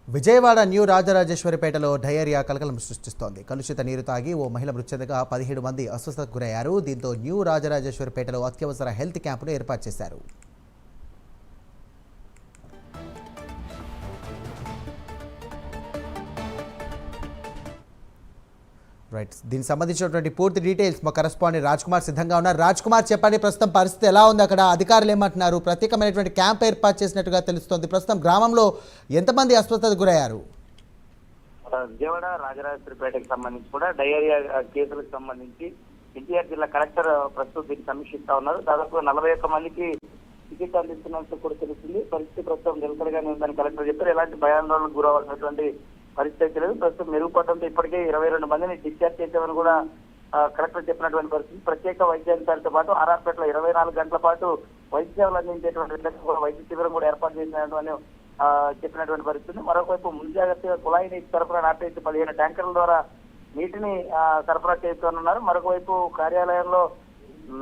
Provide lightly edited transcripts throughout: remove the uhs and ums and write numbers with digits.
Vijayawada new రాజరాజేశ్వరిపేటలో diarrhoea కలకలం సృష్టిస్తోంది. కలుషిత నీరు తాగి ఓ మహిళ మృతి చెందగా 17 మంది అస్వస్థతకు గురయ్యారు. దీంతో న్యూ రాజరాజేశ్వరిపేటలో అత్యవసర హెల్త్ క్యాంపును ఏర్పాటు చేశారు. రైట్, దీనికి సంబంధించినటువంటి పూర్తి డీటెయిల్స్ మా కరెస్పాండెంట్ రాజ్ కుమార్ సిద్ధంగా ఉన్నారు. రాజ్ కుమార్, చెప్పండి, ప్రస్తుతం పరిస్థితి ఎలా ఉంది అక్కడ? అధికారులు ఏమంటున్నారు? ప్రత్యేకమైనటువంటి క్యాంప్ ఏర్పాటు చేసినట్టుగా తెలుస్తోంది. ప్రస్తుతం గ్రామంలో ఎంతమంది అస్వస్థతకు గురయ్యారు? విజయవాడ రాజరాజేశ్వరిపేటకి సంబంధించి కూడా డయేరియా కేసులకు సంబంధించి ఎన్టీఆర్ జిల్లా కలెక్టర్ ప్రస్తుతం దీన్ని సమీక్షిస్తా ఉన్నారు. దాదాపు 41 మందికి చికిత్స అందిస్తున్నట్టు కూడా తెలుస్తుంది. పరిస్థితి ప్రస్తుతం నిలకడగానే ఉందని కలెక్టర్ చెప్పారు. ఎలాంటి భయాందోళనకు గురవలసినటువంటి పరిస్థితి లేదు. ప్రస్తుతం మెరుగుపడడంతో ఇప్పటికే 22 మందిని డిశ్చార్జ్ చేసామని కూడా కలెక్టర్ చెప్పినటువంటి పరిస్థితి. ప్రత్యేక వైద్యాధికారితో పాటు ఆర్ఆర్పేటలో 24 గంటల పాటు వైద్య సేవలు అందించేటువంటి వైద్య శిబిరం కూడా ఏర్పాటు చేసినటువంటి చెప్పినటువంటి పరిస్థితి. మరొకవైపు ముందు జాగ్రత్తగా కుళాయి నీటి సరఫరా నాటేసి 15 ట్యాంకర్ల ద్వారా నీటిని సరఫరా చేస్తున్నారు. మరొక వైపు కార్యాలయంలో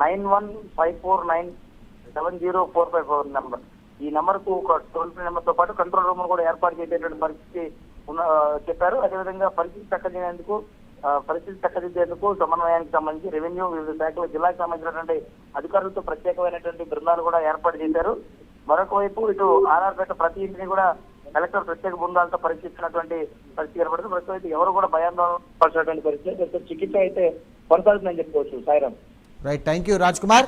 9154970454 నెంబర్, ఈ నెంబర్ కు ఒక టోల్ ఫ్రీ నెంబర్ తో పాటు కంట్రోల్ రూమ్ కూడా ఏర్పాటు చేసేటువంటి పరిస్థితి చెప్పారు. అదేవిధంగా పరిస్థితి చక్కదిద్దేందుకు సమన్వయానికి సంబంధించి రెవెన్యూ, వివిధ శాఖల జిల్లాకు సంబంధించినటువంటి అధికారులతో ప్రత్యేకమైనటువంటి బృందాలు కూడా ఏర్పాటు చేశారు. మరొక వైపు ఇటు ఆర్ఆర్పేట ప్రతి ఇంటిని కూడా కలెక్టర్ ప్రత్యేక బృందాలతో పరీక్షించినటువంటి పరిస్థితి ఏర్పడుతుంది. ప్రస్తుతం అయితే ఎవరు కూడా భయాందోళన పడినటువంటి పరిస్థితి. చికిత్స అయితే కొనసాగుతుందని చెప్పుకోవచ్చు. Sairam. Right, thank you Raj Kumar.